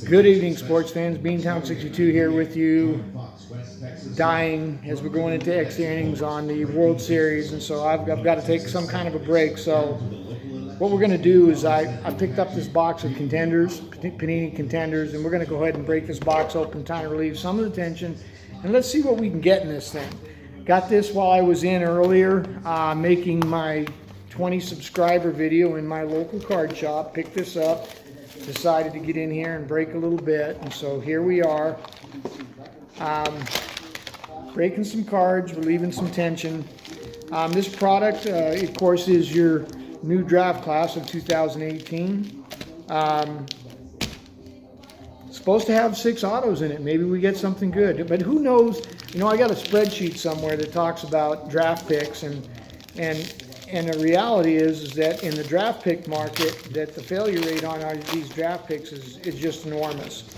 Good evening, sports fans. Beantown62 here with you, dying as we're going into extra innings on the World Series, and so I've got to take some kind of a break. So what we're going to do is I picked up this box of Contenders, Panini Contenders, and we're going to go ahead and break this box open, trying to relieve some of the tension, and let's see what we can get in this thing. Got this while I was in earlier making my 20 subscriber video in my local card shop. Picked this up, decided to get in here and break a little bit, and so here we are, breaking some cards, relieving some tension. This product, of course, is your new draft class of 2018. Supposed to have 6 autos in it. Maybe we get something good, but who knows? You know, I got a spreadsheet somewhere that talks about draft picks, and the reality is that in the draft pick market, that the failure rate on these draft picks is just enormous,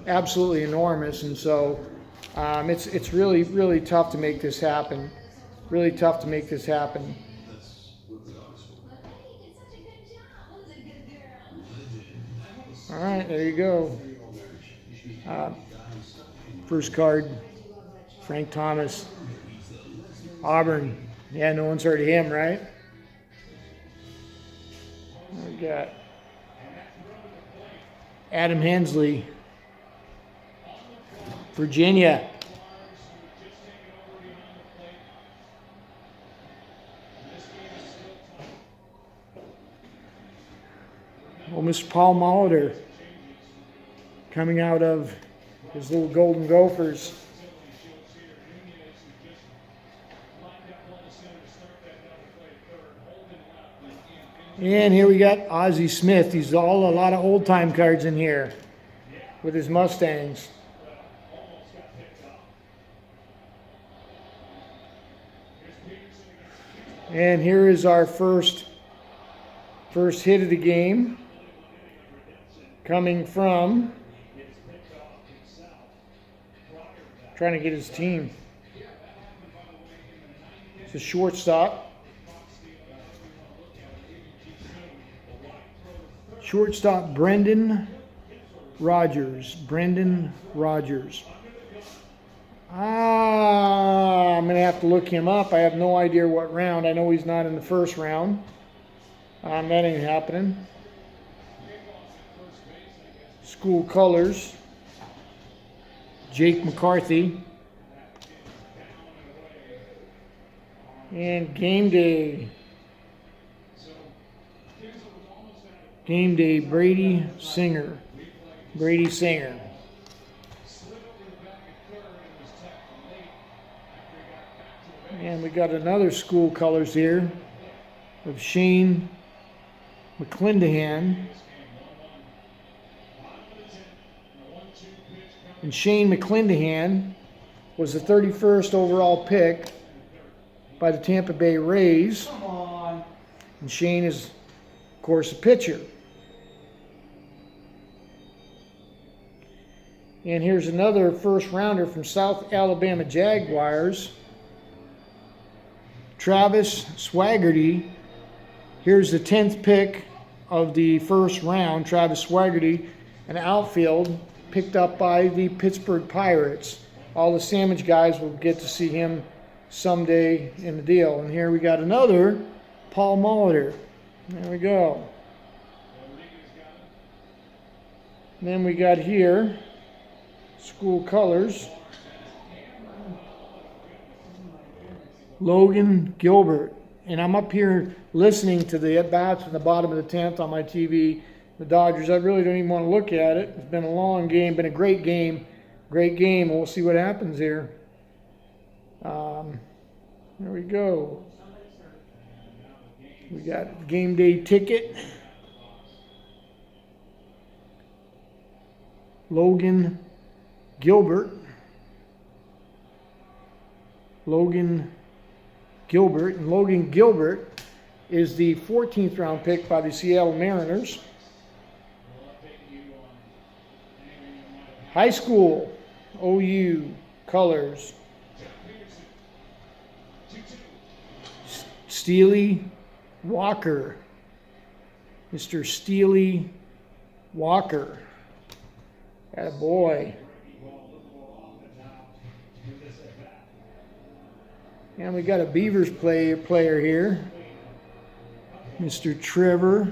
absolutely enormous. And so it's really tough to make this happen. Really tough to make this happen. All right, there you go. First card, Frank Thomas, Auburn. Yeah, no one's heard of him, right? We got Adam Hensley, Virginia. Well, Mr. Paul Molitor, coming out of his little Golden Gophers. And here we got Ozzie Smith. He's a lot of old-time cards in here with his Mustangs. And here is our first hit of the game, coming from, trying to get his team. It's a shortstop. Shortstop Brendan Rodgers. Brendan Rodgers. I'm going to have to look him up. I have no idea what round. I know he's not in the first round. That ain't happening. School colors. Jake McCarthy. And game day. Game day, Brady Singer. Brady Singer. And we got another school colors here of Shane McClendon. And Shane McClendon was the 31st overall pick by the Tampa Bay Rays. And Shane is, of course, a pitcher. And here's another first rounder from South Alabama Jaguars, Travis Swaggerty. Here's the 10th pick of the first round, Travis Swaggerty, an outfield picked up by the Pittsburgh Pirates. All the Sandwich guys will get to see him someday in the deal. And here we got another Paul Molitor. There we go. And then we got here school colors, Logan Gilbert. And I'm up here listening to the at-bats in the bottom of the 10th on my TV. The Dodgers, I really don't even want to look at it. It's been a long game, been a great game. Great game. We'll see what happens here. There we go. We got game day ticket. Logan Gilbert. Logan Gilbert. And Logan Gilbert is the 14th round pick by the Seattle Mariners. High school, OU colors. Steely Walker. Mr. Steely Walker. Attaboy. And we got a Beavers player here. Mr. Trevor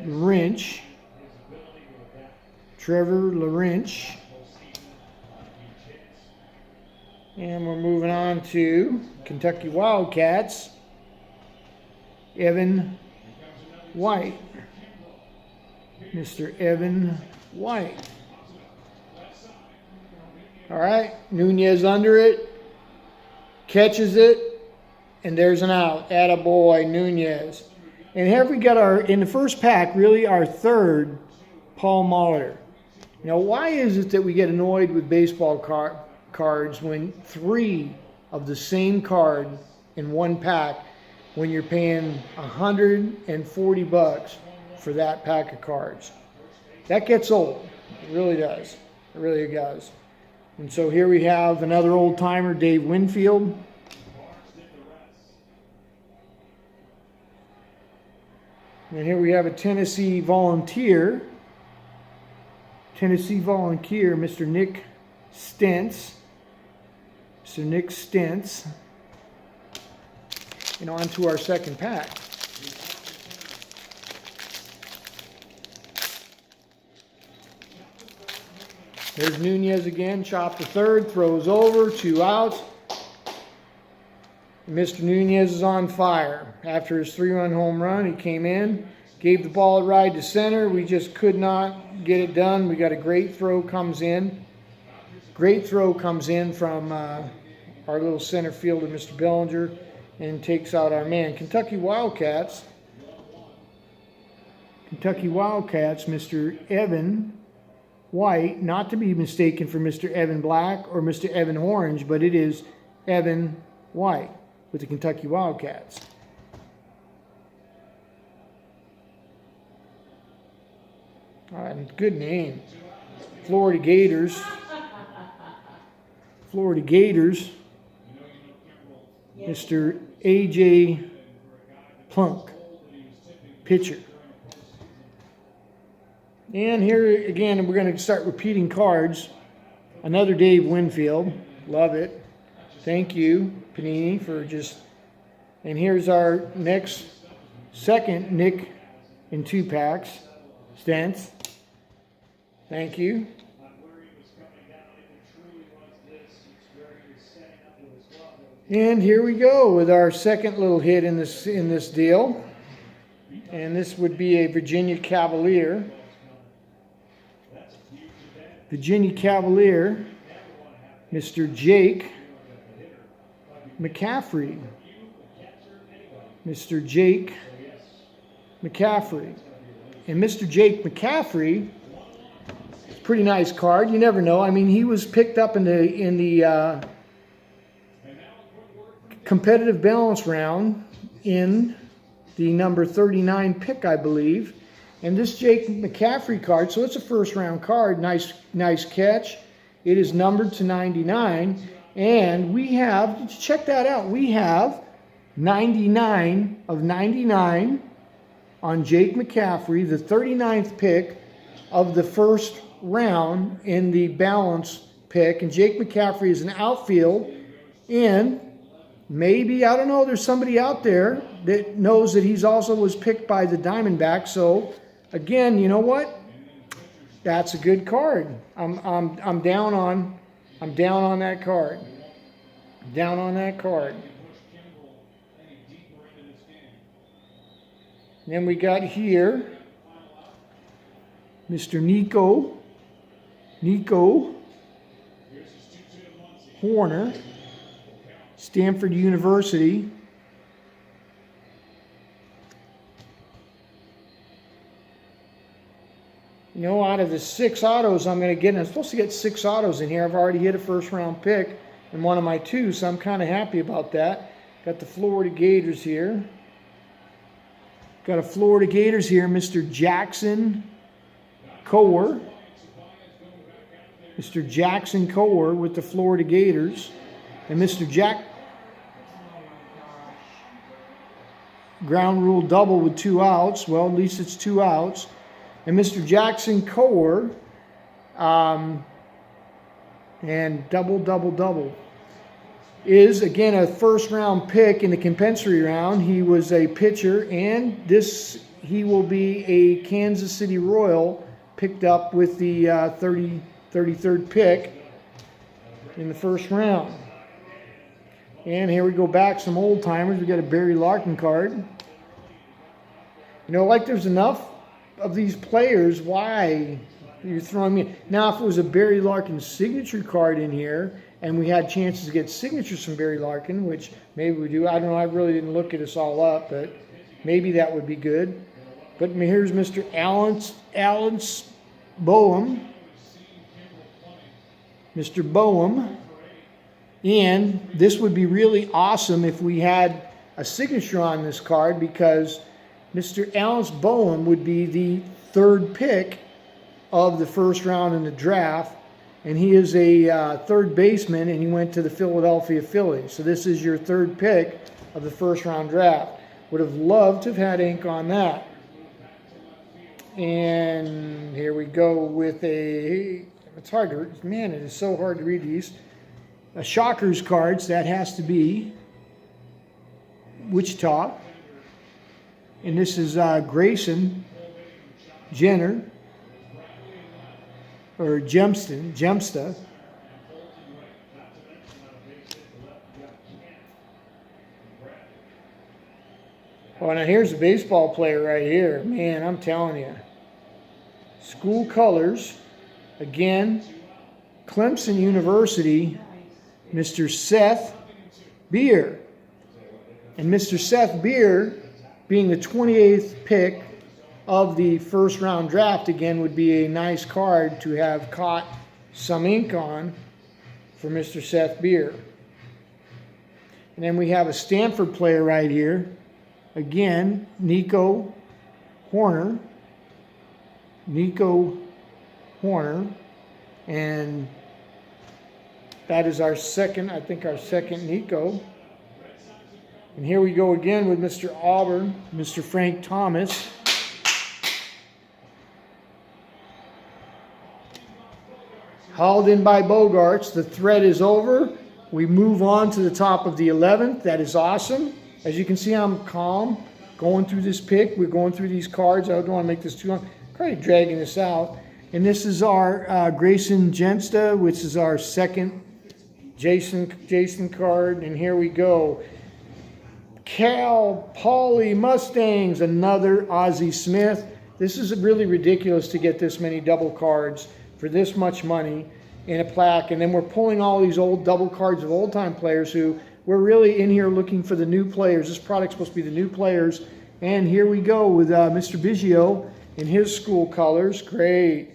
Lawrence. Trevor Lawrence. And we're moving on to Kentucky Wildcats. Evan White. Mr. Evan White. All right, Nunez under it, catches it, and there's an out. Attaboy, Nunez. And here we got our, in the first pack, really our third Paul Molitor. Now, why is it that we get annoyed with baseball cards when 3 of the same card in one pack, when you're paying $140 for that pack of cards? That gets old. It really does. It really does. And so here we have another old timer, Dave Winfield. And here we have a Tennessee Volunteer. Mr. Nick Stentz. And on to our second pack. There's Nunez again, chopped the third, throws over, 2 outs. Mr. Nunez is on fire. After his 3-run home run, he came in, gave the ball a ride to center. We just could not get it done. We got a great throw comes in. Great throw comes in from our little center fielder, Mr. Bellinger, and takes out our man. Kentucky Wildcats, Mr. Evan White, not to be mistaken for Mr. Evan Black or Mr. Evan Orange, but it is Evan White with the Kentucky Wildcats. All right, good name. Florida Gators, Mr. A.J. Plunk, pitcher. And here again, we're going to start repeating cards. Another Dave Winfield. Love it. Thank you, Panini, for just... And here's our second Nick in 2 packs. Stentz. Thank you. And here we go with our second little hit in this deal. And this would be a Virginia Cavalier. Mr. Jake McCaffrey. And Mr. Jake McCaffrey, it's a pretty nice card. You never know. I mean, he was picked up in the competitive balance round in the number 39 pick, I believe. And this Jake McCaffrey card, so it's a first round card. Nice catch. It is numbered to 99. And we have, check that out, we have 99 of 99 on Jake McCaffrey, the 39th pick of the first round in the balance pick. And Jake McCaffrey is an outfield. And maybe, I don't know, there's somebody out there that knows that he's also was picked by the Diamondbacks. So again, you know what? That's a good card. I'm down on that card. Down on that card. Then we got here Mr. Nico Horner, Stanford University. You know, out of the 6 autos I'm going to get, and I'm supposed to get 6 autos in here. I've already hit a first round pick in one of my 2, so I'm kind of happy about that. Got the Florida Gators here. Mr. Jackson Coer. Mr. Jackson Coer with the Florida Gators. And Mr. ground rule double with 2 outs. Well, at least it's 2 outs. And Mr. Jackson Coer, and double, is again a first-round pick in the compensatory round. He was a pitcher, and he will be a Kansas City Royal, picked up with the 33rd pick in the first round. And here we go back, some old timers. We got a Barry Larkin card. You know, like there's enough of these players. Why you're throwing me? Now, if it was a Barry Larkin signature card in here, and we had chances to get signatures from Barry Larkin, which maybe we do. I don't know. I really didn't look at this all up, but maybe that would be good. But here's Mr. Alan Boehm. Mr. Boehm. And this would be really awesome if we had a signature on this card, because Mr. Alan Boehm would be the 3rd pick of the first round in the draft. And he is a third baseman, and he went to the Philadelphia Phillies. So this is your 3rd pick of the first round draft. Would have loved to have had ink on that. And here we go with it's hard to, man, it is so hard to read these. A Shockers cards, that has to be Wichita. And this is Grayson Jenner, or Jemsta. Oh, now here's a baseball player right here. Man, I'm telling you. School colors. Again, Clemson University, Mr. Seth Beer. And Mr. Seth Beer, being the 28th pick of the first round draft, again, would be a nice card to have caught some ink on for Mr. Seth Beer. And then we have a Stanford player right here. Again, Nico Horner. And that is our second Nico. And here we go again with Mr. Auburn, Mr. Frank Thomas. Hauled in by Bogarts. The thread is over. We move on to the top of the 11th. That is awesome. As you can see, I'm calm going through this pick. We're going through these cards. I don't want to make this too long. I'm kind of dragging this out. And this is our Grayson Jensta, which is our second Jason card. And here we go. Cal Poly Mustangs, another Ozzie Smith. This is really ridiculous to get this many double cards for this much money in a plaque. And then we're pulling all these old double cards of old-time players who we're really in here looking for the new players. This product's supposed to be the new players. And here we go with Mr. Biggio in his school colors. Great.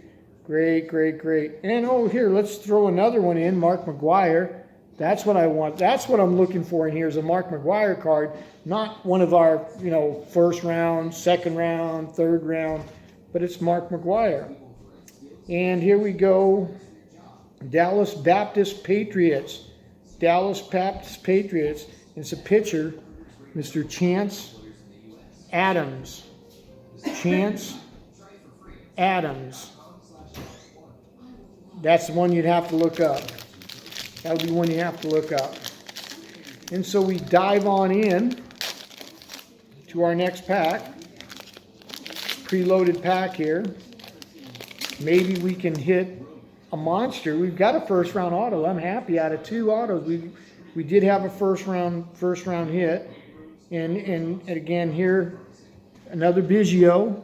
And oh, here, let's throw another one in, Mark McGwire. That's what I want. That's what I'm looking for in here, is a Mark McGwire card, not one of our, first round, second round, third round, but it's Mark McGwire. And here we go, Dallas Baptist Patriots. It's a pitcher, Mr. Chance Adams. That's the one you'd have to look up. That would be one you have to look up. And so we dive on in to our next pack. Preloaded pack here. Maybe we can hit a monster. We've got a first round auto. I'm happy out of 2 autos. We did have a first round hit. And again here, another Biggio.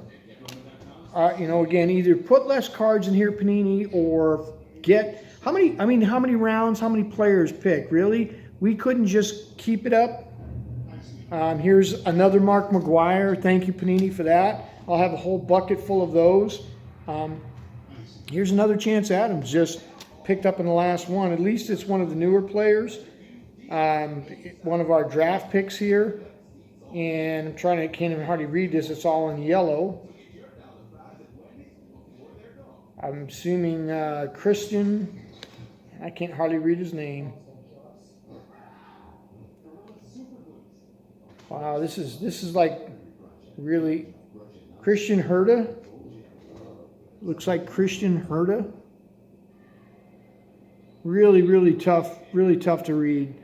Again, either put less cards in here, Panini, or get how many rounds, how many players pick? Really? We couldn't just keep it up. Here's another Mark McGwire. Thank you, Panini, for that. I'll have a whole bucket full of those. Here's another Chance Adams, just picked up in the last one. At least it's one of the newer players. One of our draft picks here. And can't even hardly read this. It's all in yellow. I'm assuming Christian. I can't hardly read his name. Wow, this is like really Christian Herta. Looks like Christian Herta. Really tough to read.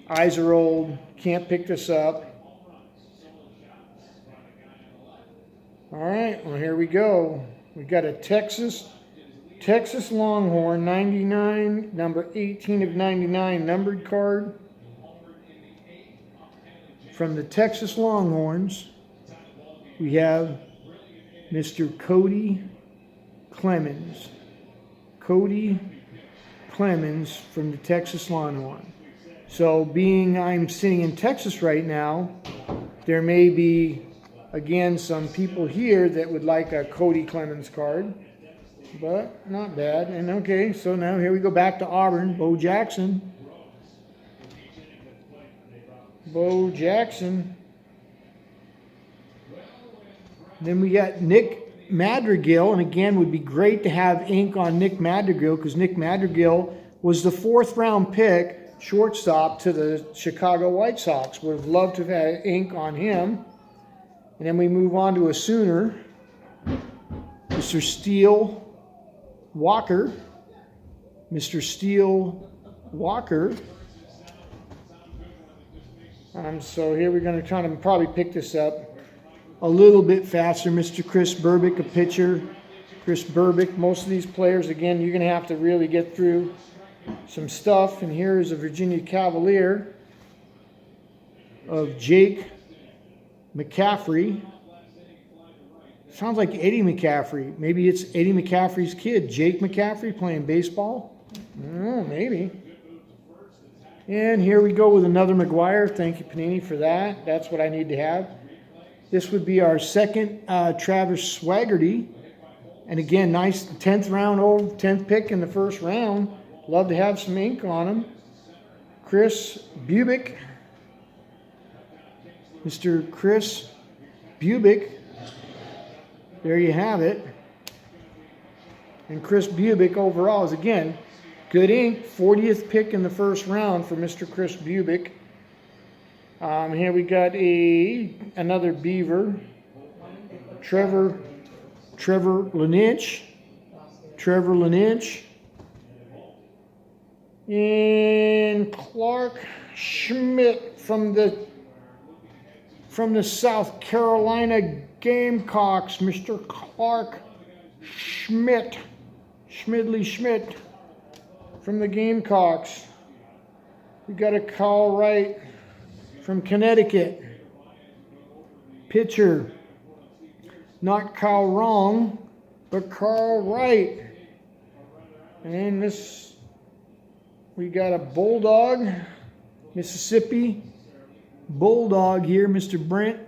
Eyes are old, can't pick this up. All right, well, here we go. We got a Texas Longhorn 99, number 18 of 99 numbered card from the Texas Longhorns. We have Mr. Cody Clemens. Cody Clemens from the Texas Longhorn. So being I'm sitting in Texas right now, there may be, again, some people here that would like a Cody Clemens card, but not bad. And okay, so now here we go back to Auburn, Bo Jackson. Bo Jackson. Then we got Nick Madrigal, and again, would be great to have ink on Nick Madrigal because Nick Madrigal was the 4th round pick, shortstop to the Chicago White Sox. Would have loved to have had ink on him. And then we move on to a Sooner, Mr. Steele Walker. Mr. Steele Walker. So here we're going to try to probably pick this up a little bit faster. Mr. Chris Burbick, a pitcher. Chris Burbick. Most of these players, again, you're going to have to really get through some stuff. And here is a Virginia Cavalier of Jake McCaffrey. Sounds like Eddie McCaffrey. Maybe it's Eddie McCaffrey's kid, Jake McCaffrey, playing baseball. Oh, maybe. And here we go with another McGuire. Thank you, Panini, for that. That's what I need to have. This would be our second Travis Swaggerty. And again, nice 10th pick in the first round. Love to have some ink on him. Chris Bubick. Mr. Chris Bubick. There you have it. And Chris Bubick overall is, again, good ink. 40th pick in the first round for Mr. Chris Bubick. Here we got another Beaver. Trevor Linich. Trevor Linich. And Clark Schmidt from the South Carolina Gamecocks, Mr. Clark Schmidt. Schmidt from the Gamecocks. We got a Carl Wright from Connecticut. Pitcher. Not Carl Wrong, but Carl Wright. And then this, we got a Bulldog, Mississippi Bulldog here, Mr. Brent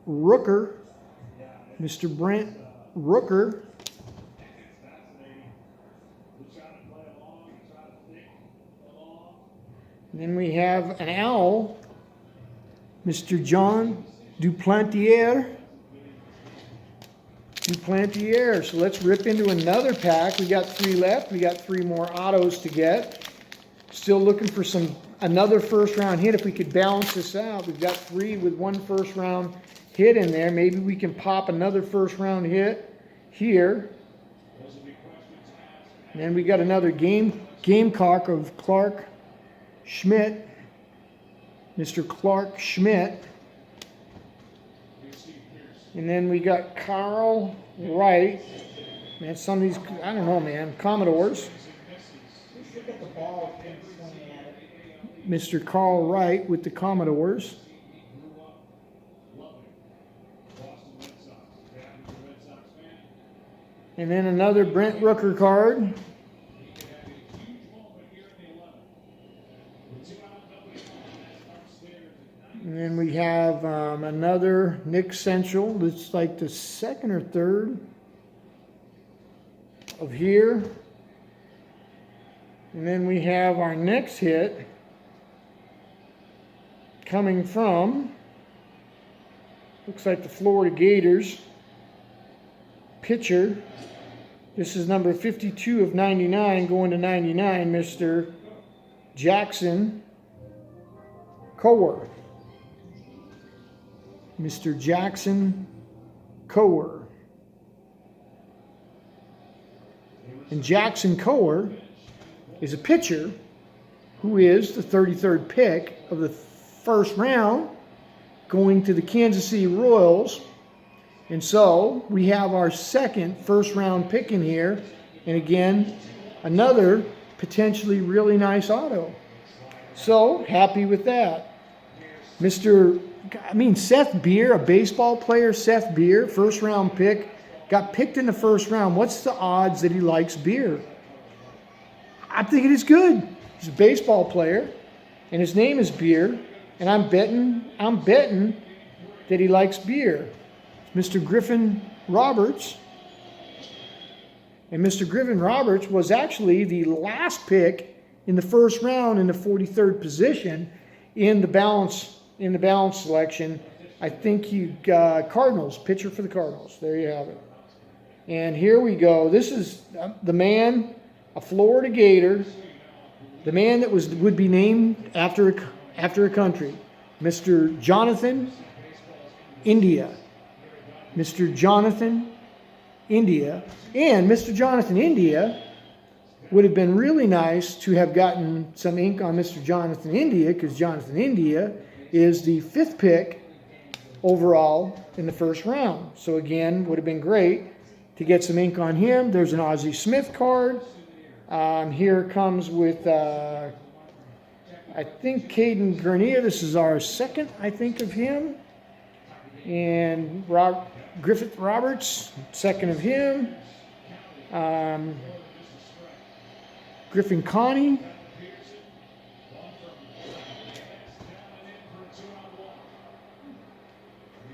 Rooker. Mr. Brent Rooker. And then we have an Owl, Mr. John Duplantier. So let's rip into another pack. We got 3 left. We got 3 more autos to get. Still looking for another first round hit. If we could balance this out, we've got 3 with 1 first round hit in there. Maybe we can pop another first round hit here. And then we got another Gamecock of Clark Schmidt. Mr. Clark Schmidt. And then we got Carl Wright. Man, some of these, I don't know, man. Commodores. Mr. Carl Wright with the Commodores. And then another Brent Rooker card. And then we have another Nick Central. It's like the 2nd or 3rd of here. And then we have our next hit coming from, looks like the Florida Gators. Pitcher. This is number 52 of 99, going to 99, Mr. Jackson Coworth. Mr. Jackson Coer. And Jackson Coer is a pitcher who is the 33rd pick of the first round, going to the Kansas City Royals. And so we have our second first round pick in here. And again, another potentially really nice auto. So happy with that. Seth Beer, a baseball player, Seth Beer, first round pick, got picked in the first round. What's the odds that he likes beer? I'm thinking it's good. He's a baseball player, and his name is Beer, and I'm betting that he likes beer. Mr. Griffin Roberts, and Mr. Griffin Roberts was actually the last pick in the first round in the 43rd position in the balance selection. I think he Cardinals, pitcher for the Cardinals. There you have it. And here we go. This is the man, a Florida Gator, the man that would be named after a country, Mr. Jonathan India. Mr. Jonathan India. And Mr. Jonathan India would have been really nice to have gotten some ink on Mr. Jonathan India, because Jonathan India is the 5th pick overall in the first round. So again, would have been great to get some ink on him. There's an Ozzie Smith card. Here comes with, I think, Caden Grenier. This is our second, I think, of him. And Griffith Roberts, second of him. Griffin Connie.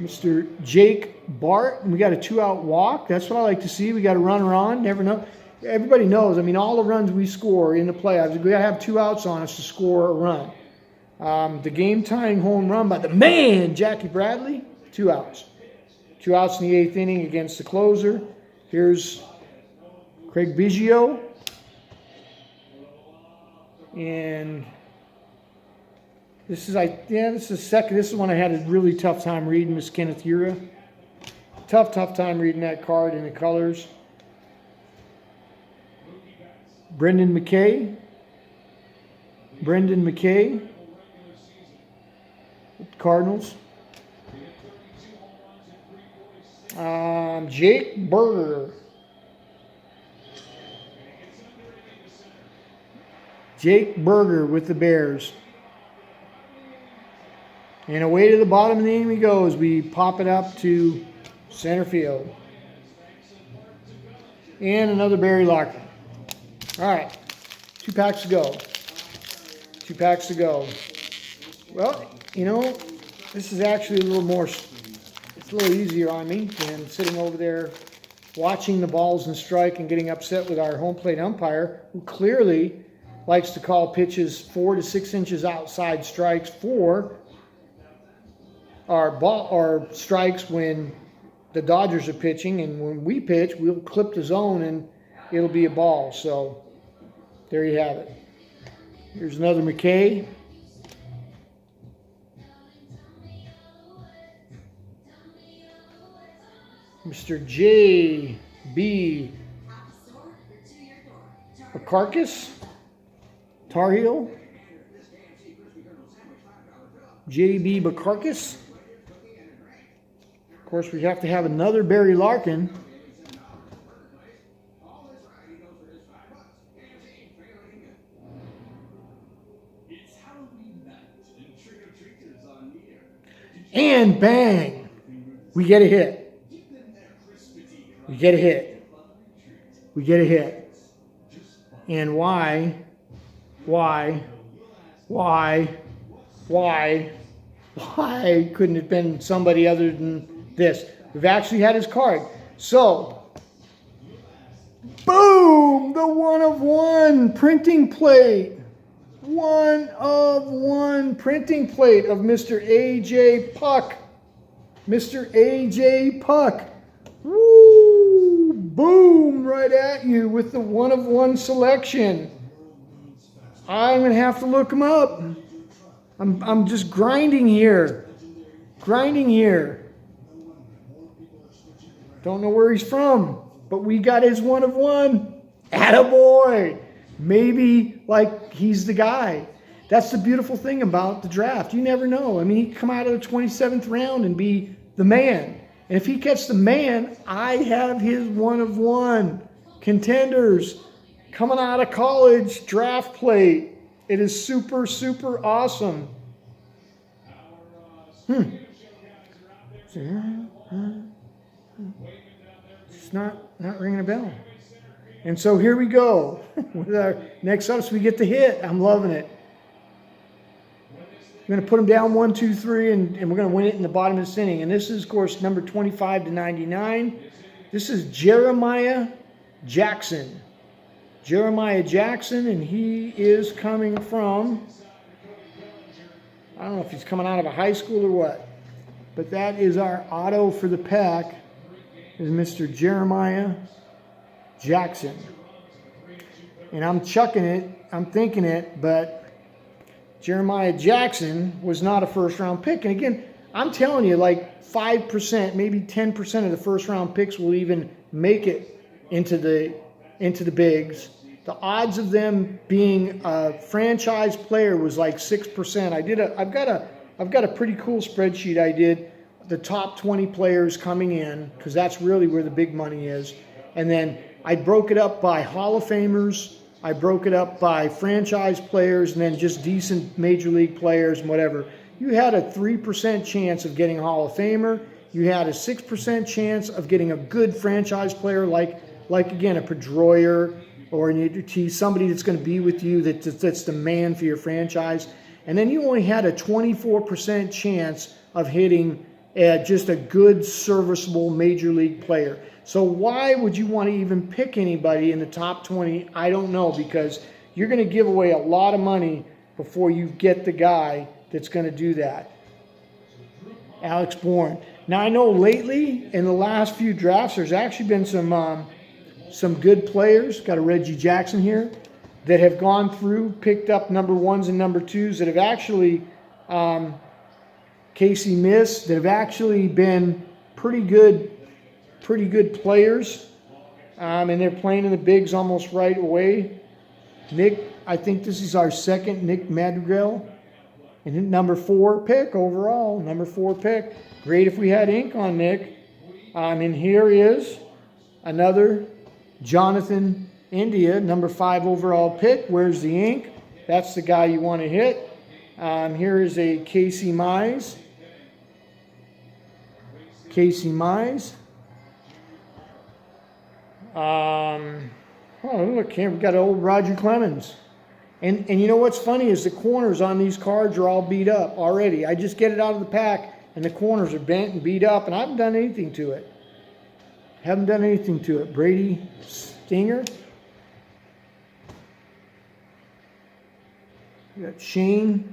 Mr. Jake Bart. And we got a 2-out walk. That's what I like to see. We got a runner on. Never know. Everybody knows. All the runs we score in the playoffs, we got to have 2 outs on us to score a run. The game-tying home run by the man, Jackie Bradley, 2 outs. 2 outs in the 8th inning against the closer. Here's Craig Biggio. And this is second. This is one I had a really tough time reading, Miss Kenneth Ura. Tough time reading that card in the colors. Brendan McKay. Cardinals. Jake Berger. With the Bears. And away to the bottom of the inning we go as we pop it up to center field. And another Barry Larkin. All right, 2 packs to go. Well, this is actually a little more, it's a little easier on me than sitting over there watching the balls and strike and getting upset with our home plate umpire, who clearly likes to call pitches 4 to 6 inches outside strikes for our strikes when the Dodgers are pitching, and when we pitch, we'll clip the zone and it'll be a ball. So there you have it. Here's another McKay. Mr. J.B. Bakarkas, Tar Heel. J.B. Bakarkas. Of course, we have to have another Barry Larkin. And bang! We get a hit. And why couldn't it have been somebody other than this? We've actually had his card. So, boom! The 1-of-1 printing plate. 1-of-1 printing plate of Mr. A.J. Puck. Woo! Boom! Right at you with the 1-of-1 selection. I'm going to have to look him up. I'm just grinding here. grinding here. Don't know where he's from, but we got his 1 of 1. Attaboy! Maybe, like, he's the guy. That's the beautiful thing about the draft. You never know. I mean, he could come out of the 27th round and be the man. And if he gets the man, I have his 1 of 1. Contenders coming out of college draft plate. It is super, super awesome. It's not ringing a bell. And so here we go. With our next up, so we get the hit. I'm loving it. We're going to put them down 1, 2, 3, and we're going to win it in the bottom of this inning. And this is, of course, number 25 to 99. This is Jeremiah Jackson. Jeremiah Jackson, and he is coming from, I don't know if he's coming out of a high school or what, but that is our auto for the pack, is Mr. Jeremiah Jackson. And I'm chucking it, I'm thinking it, but Jeremiah Jackson was not a first-round pick. And again, I'm telling you, like 5%, maybe 10% of the first-round picks will even make it into the bigs. The odds of them being a franchise player was like 6%. I've got a pretty cool spreadsheet I did. The top 20 players coming in, because that's really where the big money is. And then I broke it up by Hall of Famers. I broke it up by franchise players, and then just decent major league players and whatever. You had a 3% chance of getting a Hall of Famer. You had a 6% chance of getting a good franchise player like again, a Pedroia, or somebody that's going to be with you that's the man for your franchise. And then you only had a 24% chance of hitting just a good, serviceable major league player. So why would you want to even pick anybody in the top 20? I don't know, because you're going to give away a lot of money before you get the guy that's going to do that. Alex Bourne. Now, I know lately in the last few drafts, there's actually been some good players. Got a Reggie Jackson here that have gone through, picked up number 1s and number 2s that have actually, Casey Miss, that have actually been pretty good players. And they're playing in the bigs almost right away. Nick, I think this is our second Nick Madrigal. And number 4 pick overall, number 4 pick. Great if we had ink on Nick. And here is another Jonathan India, number 5 overall pick. Where's the ink? That's the guy you want to hit. Here is a Casey Mize. Casey Mize. Oh, look here, we've got old Roger Clemens. And you know what's funny is the corners on these cards are all beat up already. I just get it out of the pack, and the corners are bent and beat up, and I haven't done anything to it. Haven't done anything to it. Brady Stinger. We got Shane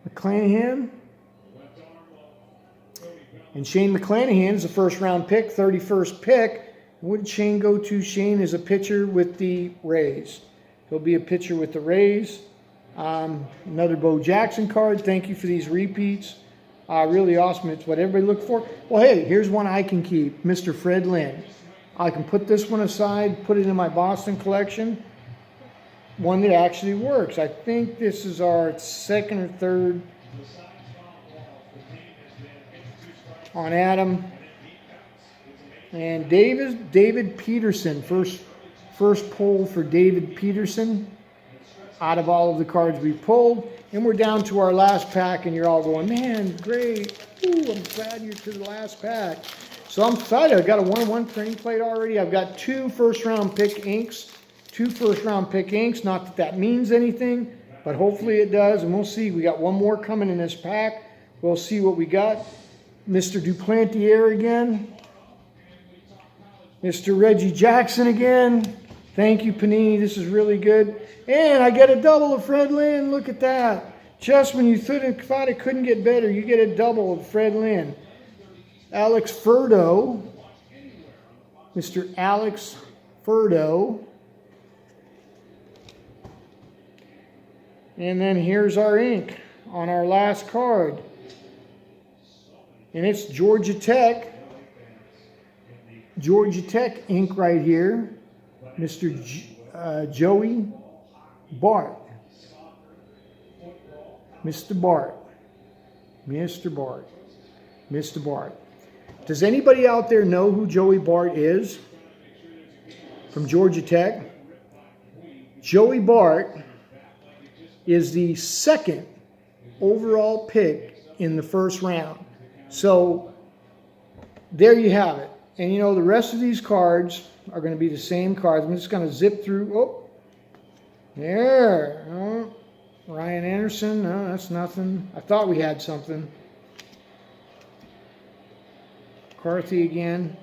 McClanahan. And Shane McClanahan is a first-round pick, 31st pick. What did Shane go to? Shane is a pitcher with the Rays. He'll be a pitcher with the Rays. Another Bo Jackson card. Thank you for these repeats. Really awesome. It's what everybody looked for. Well, hey, here's one I can keep. Mr. Fred Lynn. I can put this one aside, put it in my Boston collection. One that actually works. I think this is our second or third on Adam. And David Peterson. First pull for David Peterson out of all of the cards we pulled. And we're down to our last pack, and you're all going, man, great. Ooh, I'm glad you're to the last pack. So I'm excited. I've got a 1-1 printing plate already. I've got 2 first-round pick inks. 2 first-round pick inks. Not that that means anything, but hopefully it does. And we'll see. We got one more coming in this pack. We'll see what we got. Mr. Duplantier again. Mr. Reggie Jackson again. Thank you, Panini. This is really good. And I get a double of Fred Lynn. Look at that. Just when you thought it couldn't get better, you get a double of Fred Lynn. Alex Furdo. Mr. Alex Furdo. And then here's our ink on our last card. And it's Georgia Tech ink right here. Mr. Joey Bart. Mr. Bart. Mr. Bart. Mr. Bart. Does anybody out there know who Joey Bart is from Georgia Tech? Joey Bart is the second overall pick in the first round. So there you have it. And you know, the rest of these cards are going to be the same cards. I'm just going to zip through. Oh, there. Oh, Ryan Anderson. No, that's nothing. I thought we had something. McCarthy again.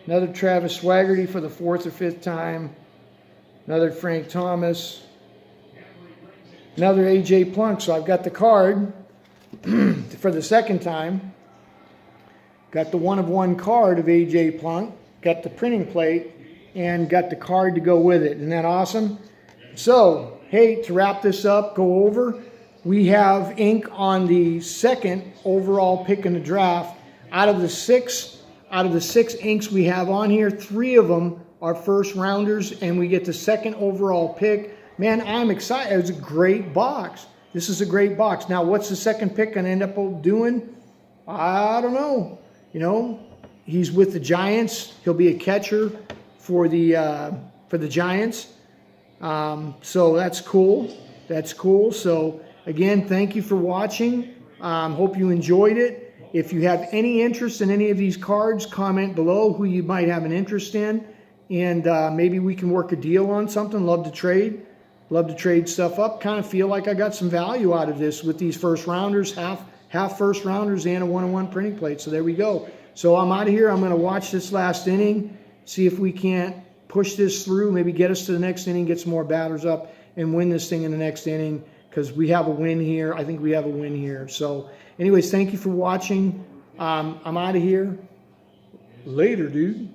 Another Travis Swaggerty for the 4th or 5th time. Another Frank Thomas. Another AJ Plunk. So I've got the card for the 2nd time. Got the 1-of-1 card of AJ Plunk. Got the printing plate. And got the card to go with it. Isn't that awesome? So, hey, to wrap this up, go over. We have ink on the 2nd overall pick in the draft. Out of the six inks we have on here, 3 of them are first rounders, and we get the 2nd overall pick. Man, I'm excited. It's a great box. This is a great box. Now, what's the 2nd pick going to end up doing? I don't know. You know, he's with the Giants. He'll be a catcher for the Giants. So that's cool. That's cool. So again, thank you for watching. Hope you enjoyed it. If you have any interest in any of these cards, comment below who you might have an interest in, and maybe we can work a deal on something. Love to trade. Love to trade stuff up. Kind of feel like I got some value out of this with these first rounders, half first rounders and a 1-on-1 printing plate. So there we go. So I'm out of here. I'm going to watch this last inning, see if we can't push this through, maybe get us to the next inning, get some more batters up, and win this thing in the next inning, because we have a win here. I think we have a win here. So anyways, thank you for watching. I'm out of here. Later, dude.